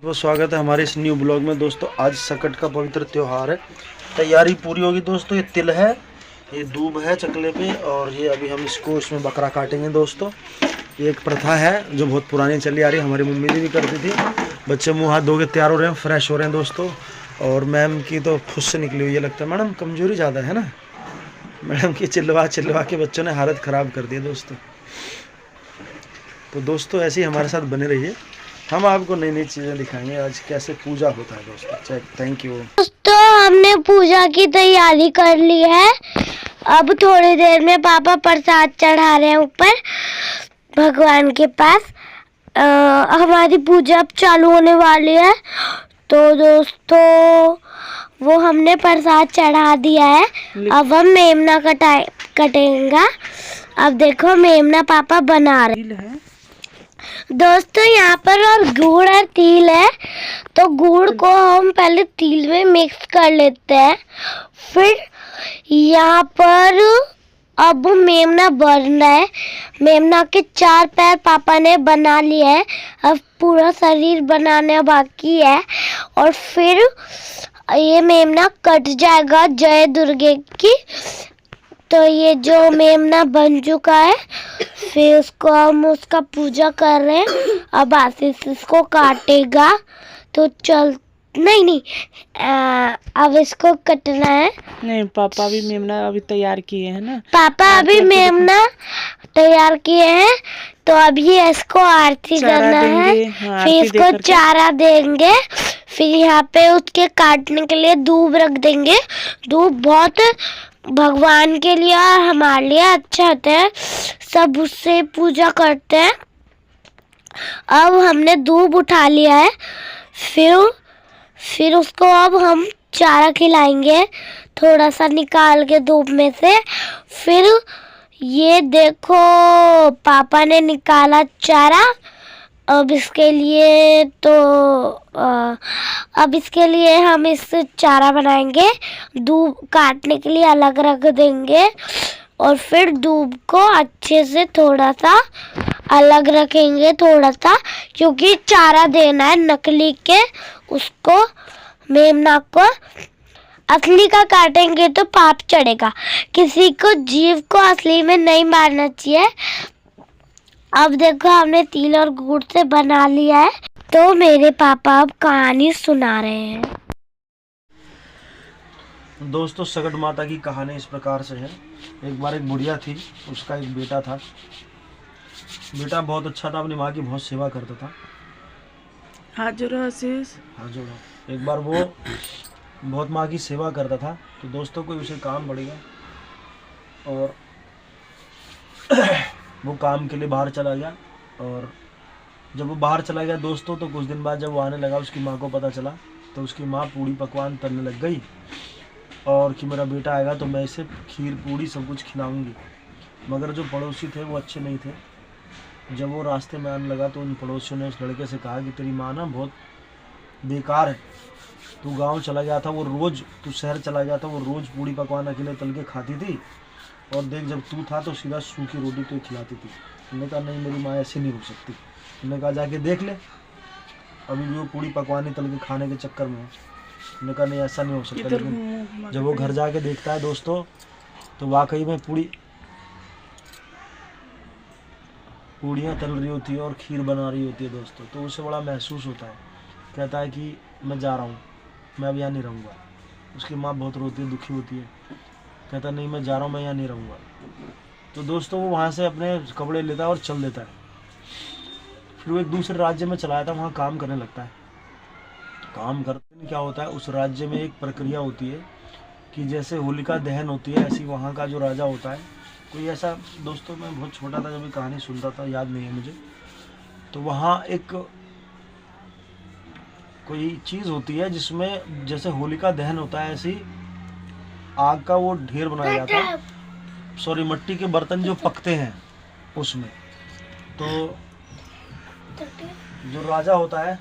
बहुत स्वागत है हमारे इस न्यू ब्लॉग में दोस्तों। आज सकट का पवित्र त्यौहार है, तैयारी पूरी होगी दोस्तों। ये तिल है, ये दूब है चकले पे, और ये अभी हम इसमें बकरा काटेंगे दोस्तों। ये एक प्रथा है जो बहुत पुरानी चली आ रही है, हमारी मम्मी जी भी करती थी। बच्चे मुँह हाथ धो के तैयार हो रहे हैं, फ्रेश हो रहे हैं दोस्तों। और मैम की तो फुस से निकली हुई है, लगता है मैडम कमजोरी ज़्यादा है ना। मैडम की चिल्लवा के बच्चों ने हालत ख़राब कर दी है दोस्तों। तो दोस्तों ऐसे ही हमारे साथ बने रहिए, हम आपको नई नई चीज़ें दिखाएंगे। आज कैसे पूजा होता है दोस्तों। थैंक यू दोस्तों, हमने पूजा की तैयारी कर ली है। अब थोड़ी देर में पापा प्रसाद चढ़ा रहे हैं ऊपर भगवान के पास। हमारी पूजा अब चालू होने वाली है। तो दोस्तों वो हमने प्रसाद चढ़ा दिया है। अब हम मेमना कटेंगे। अब देखो मेमना पापा बना रहे हैं दोस्तों। यहाँ पर और गुड़ और तिल है, तो गुड़ को हम पहले तिल में मिक्स कर लेते हैं। फिर यहाँ पर अब मेमना बनना है। मेमना के 4 पैर पापा ने बना लिए हैं, अब पूरा शरीर बनाने बाकी है। और फिर ये मेमना कट जाएगा जय दुर्गे की। तो ये जो मेमना बन चुका है, फिर उसको हम उसका पूजा कर रहे हैं। अब आशीष इसको काटेगा, तो चल नहीं अब इसको कटना है। नहीं, पापा भी मेमना अभी तैयार किए हैं ना। पापा अभी मेमना तैयार किए हैं, तो अभी इसको आरती करना है। हाँ, फिर इसको चारा देंगे। फिर यहाँ पे उसके काटने के लिए दूब रख देंगे। दूब बहुत भगवान के लिए और हमारे लिए अच्छा होता है, सब उससे पूजा करते हैं। अब हमने दूब उठा लिया है। फिर उसको अब हम चारा खिलाएंगे, थोड़ा सा निकाल के दूब में से। फिर ये देखो पापा ने निकाला चारा। अब इसके लिए हम इस चारा बनाएंगे। दूब काटने के लिए अलग रख देंगे, और फिर दूब को अच्छे से थोड़ा सा अलग रखेंगे, थोड़ा सा, क्योंकि चारा देना है नकली के उसको, मेमना को। असली का काटेंगे तो पाप चढ़ेगा। किसी को जीव को असली में नहीं मारना चाहिए। अब देखो हमने तिल और गुड़ से बना लिया है। तो मेरे पापा अब कहानी सुना रहे हैं दोस्तों। सकट माता की कहानी इस प्रकार से है। एक बार एक बुढ़िया थी, उसका एक बेटा था। बेटा बहुत अच्छा था, अपनी माँ की बहुत सेवा करता था। हाथ जोड़ो आशीष, हाँ जोड़ो। एक बार वो बहुत माँ की सेवा करता था, तो दोस्तों कोई उसे काम पड़ गया और वो काम के लिए बाहर चला गया। और जब वो बाहर चला गया दोस्तों, तो कुछ दिन बाद जब वो आने लगा, उसकी माँ को पता चला। तो उसकी माँ पूड़ी पकवान तलने लग गई, और कि मेरा बेटा आएगा तो मैं इसे खीर पूड़ी सब कुछ खिलाऊंगी। मगर जो पड़ोसी थे वो अच्छे नहीं थे। जब वो रास्ते में आने लगा, तो उन पड़ोसियों ने उस लड़के से कहा कि तेरी माँ ना बहुत बेकार है। तू गांव चला गया था, वो रोज़ तू शहर चला गया था, वो रोज़ पूड़ी पकवान अकेले तल के खाती थी। और देख जब तू था तो सीधा सूखी रोटी तो खिलाती थी। उन्होंने कहा नहीं, मेरी माँ ऐसी नहीं हो सकती। उन्होंने कहा जाके देख ले, अभी भी वो पूड़ी पकवान तल के खाने के चक्कर में है। उन्होंने कहा नहीं, ऐसा नहीं हो सकता। लेकिन जब वो घर जाके देखता है दोस्तों, तो वाकई में पूड़ियाँ तल रही होती है और खीर बना रही होती है दोस्तों। तो उसे बड़ा महसूस होता है, कहता है कि मैं जा रहा हूँ, मैं अब यहाँ नहीं रहूँगा। उसकी माँ बहुत रोती है, दुखी होती है, कहता नहीं मैं जा रहा हूँ, मैं यहाँ नहीं रहूँगा। तो दोस्तों वो वहाँ से अपने कपड़े लेता है और चल देता है। फिर वो एक दूसरे राज्य में चला जाता है, वहाँ काम करने लगता है। काम करते में क्या होता है, उस राज्य में एक प्रक्रिया होती है कि जैसे होलिका दहन होती है, ऐसी वहाँ का जो राजा होता है कोई ऐसा। दोस्तों मैं बहुत छोटा था जब ये कहानी सुनता था, याद नहीं है मुझे। तो वहाँ एक कोई चीज़ होती है जिसमें जैसे होलिका दहन होता है, ऐसी आग का वो ढेर बनाया जाता है। सॉरी, मिट्टी के बर्तन जो पकते हैं उसमें। तो जो राजा होता है,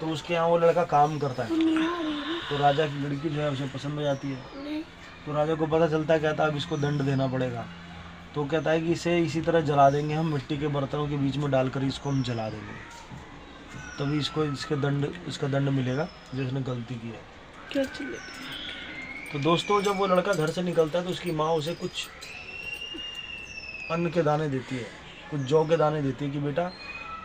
तो उसके यहाँ वो लड़का काम करता है। तो राजा की लड़की जो है उसे पसंद हो जाती है। तो राजा को पता चलता है, कहता है अब इसको दंड देना पड़ेगा। तो कहता है कि इसे इसी तरह जला देंगे हम, मिट्टी के बर्तनों के बीच में डालकर इसको हम जला देंगे। तभी इसको इसका दंड मिलेगा जो इसने गलती की है। क्या चले? तो दोस्तों जब वो लड़का घर से निकलता है तो उसकी माँ उसे कुछ अन्न के दाने देती है, कुछ जौ के दाने देती है कि बेटा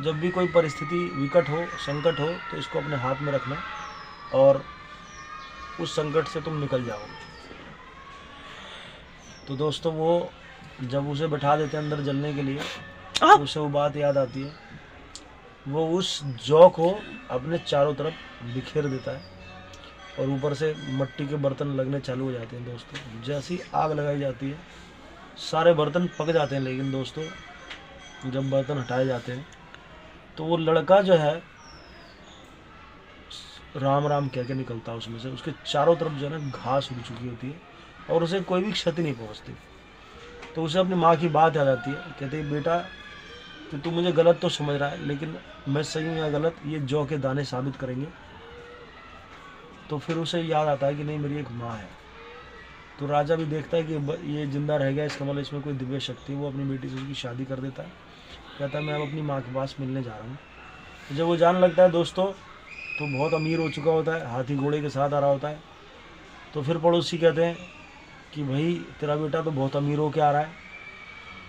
जब भी कोई परिस्थिति विकट हो, संकट हो, तो इसको अपने हाथ में रखना और उस संकट से तुम निकल जाओगे। तो दोस्तों वो जब उसे बैठा देते हैं अंदर जलने के लिए तो उसे वो बात याद आती है। वो उस जौ को अपने चारों तरफ बिखेर देता है और ऊपर से मिट्टी के बर्तन लगने चालू हो जाते हैं। दोस्तों जैसी आग लगाई जाती है सारे बर्तन पक जाते हैं, लेकिन दोस्तों जब बर्तन हटाए जाते हैं तो वो लड़का जो है राम राम कह के निकलता है उसमें से। उसके चारों तरफ जो है ना घास उग चुकी होती है और उसे कोई भी क्षति नहीं पहुंचती। तो उसे अपनी माँ की बात याद आती है, कहती है बेटा कि तू मुझे गलत तो समझ रहा है, लेकिन मैं सही हूँ या गलत ये जौ के दाने साबित करेंगे। तो फिर उसे याद आता है कि नहीं मेरी एक माँ है। तो राजा भी देखता है कि ये जिंदा रह गया, इसका मतलब इसमें कोई दिव्य शक्ति है। वो अपनी बेटी से उसकी शादी कर देता है, कहता है मैं अब अपनी माँ के पास मिलने जा रहा हूँ। तो जब वो जाने लगता है दोस्तों तो बहुत अमीर हो चुका होता है, हाथी घोड़े के साथ आ रहा होता है। तो फिर पड़ोसी कहते हैं कि भाई तेरा बेटा तो बहुत अमीर हो के आ रहा है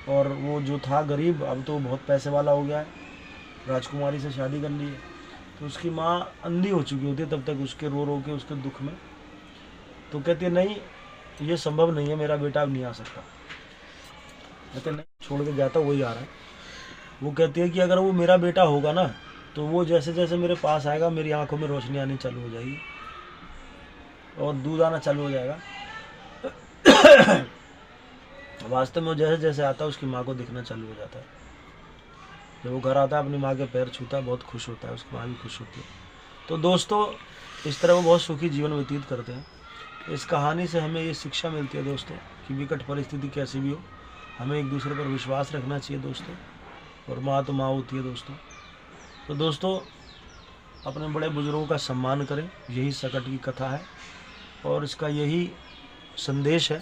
और वो जो था गरीब अब तो बहुत पैसे वाला हो गया है, राजकुमारी से शादी कर ली है। तो उसकी माँ अंधी हो चुकी होती है तब तक उसके रो रो के उसके दुख में। तो कहती है नहीं ये संभव नहीं है, मेरा बेटा अब नहीं आ सकता। कहते नहीं छोड़ के जाता वही आ रहा है। वो कहती है कि अगर वो मेरा बेटा होगा ना तो वो जैसे जैसे मेरे पास आएगा मेरी आंखों में रोशनी आनी चालू हो जाएगी और दूध आना चालू हो जाएगा। वास्तव में वो जैसे जैसे आता है उसकी माँ को दिखना चालू हो जाता है। जब वो घर आता है अपनी माँ के पैर छूता है, बहुत खुश होता है, उसकी माँ भी खुश होती है। तो दोस्तों इस तरह वो बहुत सुखी जीवन व्यतीत करते हैं। इस कहानी से हमें ये शिक्षा मिलती है दोस्तों कि विकट परिस्थिति कैसी भी हो हमें एक दूसरे पर विश्वास रखना चाहिए दोस्तों, और माँ तो माँ होती है दोस्तों। तो दोस्तों अपने बड़े बुजुर्गों का सम्मान करें, यही सकट की कथा है और इसका यही संदेश है।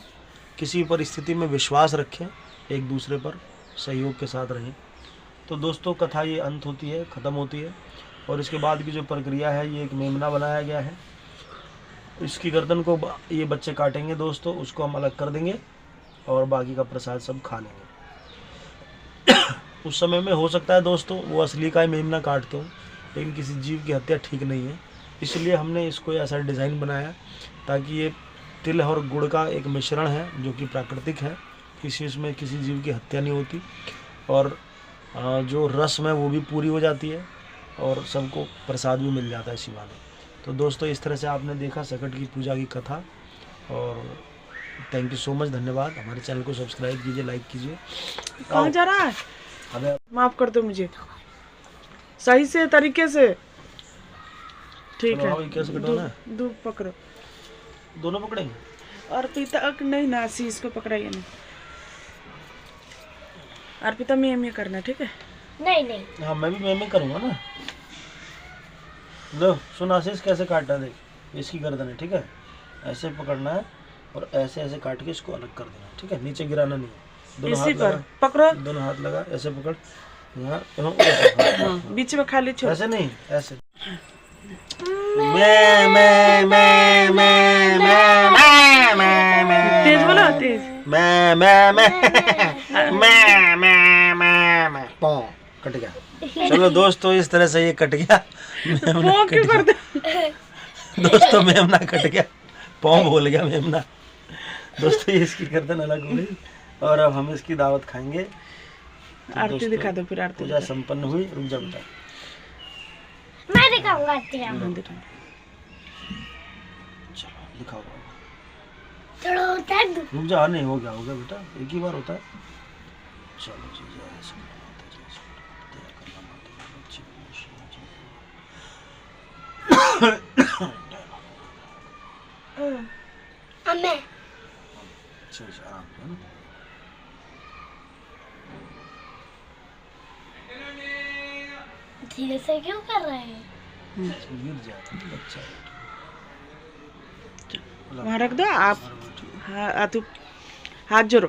किसी परिस्थिति में विश्वास रखें, एक दूसरे पर सहयोग के साथ रहें। तो दोस्तों कथा ये अंत होती है, ख़त्म होती है और इसके बाद की जो प्रक्रिया है ये एक मेमना बनाया गया है। इसकी गर्दन को ये बच्चे काटेंगे दोस्तों, उसको हम अलग कर देंगे और बाकी का प्रसाद सब खा लेंगे। उस समय में हो सकता है दोस्तों वो असली का ही मेमना काटते हो, लेकिन किसी जीव की हत्या ठीक नहीं है, इसलिए हमने इसको ऐसा डिज़ाइन बनाया ताकि ये तिल और गुड़ का एक मिश्रण है जो कि प्राकृतिक है, किसी इसमें किसी जीव की हत्या नहीं होती और जो रस्म है वो भी पूरी हो जाती है और सबको प्रसाद भी मिल जाता है इसी बहाने। तो दोस्तों इस तरह से आपने देखा सकट की पूजा की कथा और थैंक यू सो मच, धन्यवाद। हमारे चैनल को सब्सक्राइब कीजिए, लाइक कीजिए। कहाँ जा रहा है? अबे माफ कर दो मुझे, सही से तरीके से। ठीक चलो, है आओ, ये कैसे कटवाना है? दूध पकड़ो दोनों पकड़ेंगे। अर्पिता नहीं ना, आशीष को पकड़ाइए नहीं। अर्पिता में ये करना ठीक है? नहीं नहीं हाँ मैं भी मैं करूँगा ना। लो सुन आशीष कैसे काटना, देख इसकी गर्दन है, ठीक है ऐसे पकड़ना है और ऐसे ऐसे काट के इसको अलग कर देना, ठीक है नीचे गिराना नहीं है। दोनों इसी हाथ पर लगा, पकड़ो। दोनों हाथ लगा, ऐसे पकड़ यहाँ हाँ, बीच में खाली छोड़। ऐसे नहीं ऐसे। मैं मैं मैं मैं मैं मैं मैं मैं तेज बोलो, तेज। मैं मैं मैं मैं मैं मैं मैं पाँव कट गया। चलो दोस्तों इस तरह से ये कट गया। वो क्यों कर दे? दोस्तों मेमना कट गया, पाँव बोल गया मेमना। दोस्तों ये इसकी गर्दन अलग हो गई और अब हम इसकी दावत खाएंगे। तो आरती दोस्तों, दिखा दो फिर। आरती पूजा संपन्न हुई। रुक जा बेटा, मैं दिखाऊंगा आरती का। चलो दिखाओ। थोड़ा होता है दूध। रुक जा, नहीं हो गया बेटा, एक ही बार होता है। चलो जी जय श्री माता, जय श्री माता, दया करना माता, बच्चे मैं अच्छा आराम से ना। धीरे से क्यों कर रहे हैं? गिर जाता है बच्चा। वहाँ रख दो आप। हाँ तू हाथ जोड़ो,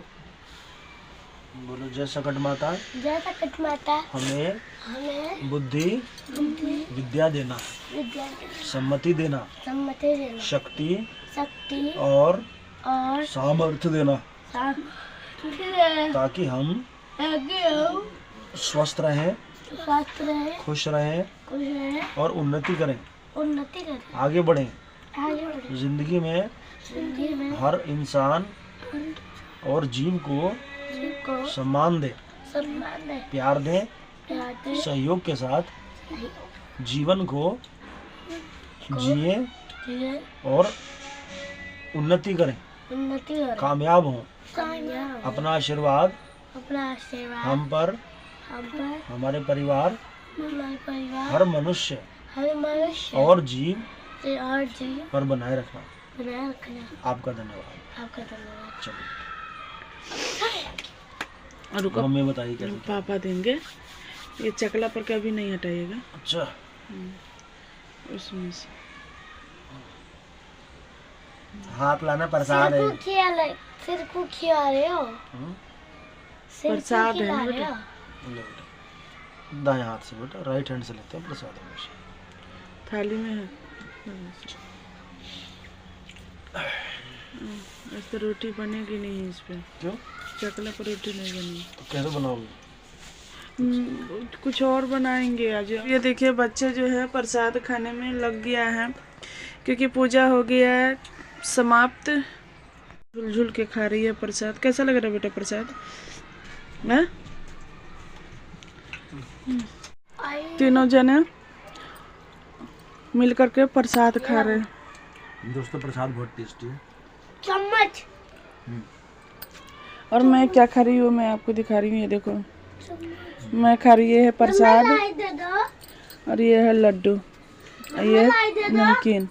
बोलो जय सकट माता, जय सकट माता हमें हमें बुद्धि विद्या देना, विद्या सम्मति देना, सम्मति देना, शक्ति शक्ति और और सामर्थ्य देना, ताकि हम स्वस्थ रहें, स्वास्थ्य रहे, खुश रहें खुश रहे, और उन्नति करें, उन्नति करें, आगे बढ़ें। आगे बढ़े। जिंदगी में जिंदगी में हर इंसान और जीव को जीव को सम्मान दे, सम्मान दे, प्यार दे, प्यार दे, सहयोग के साथ जीवन को जिए जिए, और उन्नति करें, उन्नति करें, कामयाब हों। कामयाब हो। अपना आशीर्वाद अपना आशीर्वाद हम पर, हम पर, हमारे परिवार, हमारे परिवार, हर मनुष्य हर मनुष्य और जीव और जीव पर बनाए रखना। बनाए रखना। आपका धन्यवाद। आपका धन्यवाद। चलो रुको, मम्मी बताइए कैसे। पापा देंगे। ये चकला पर कभी नहीं हटाइएगा अच्छा, उसमें से। हाथ लाना प्रसाद है। सिर को खिला रहे हो। सिर को प्रसाद है खिला ना रहे बेटा। हो। लो बेटा, दाएं हाथ से बेटा, राइट हैंड से लेते हैं प्रसाद हमेशा। थाली में है। इस तो रोटी बनेगी नहीं इस पे। क्यों? चकला पर रोटी नहीं बनेगी। तो कैसे बनाओगे? कुछ और बनाएंगे आज। ये देखिए बच्चे जो है प्रसाद खाने में लग गया है, क्योंकि पूजा हो गया है समाप्त। झुल झुल के खा रही है प्रसाद। कैसा लग रहा है बेटा प्रसाद? हैं? तीनों जने मिल करके प्रसाद खा रहे हैं। दोस्तों प्रसाद बहुत टेस्टी है। चम्मच। और मैं क्या खा रही हूँ, मैं आपको दिखा रही हूँ। ये देखो, मैं खा रही है प्रसाद, लाई दे दो। और ये है लड्डू, और ये है नमकीन।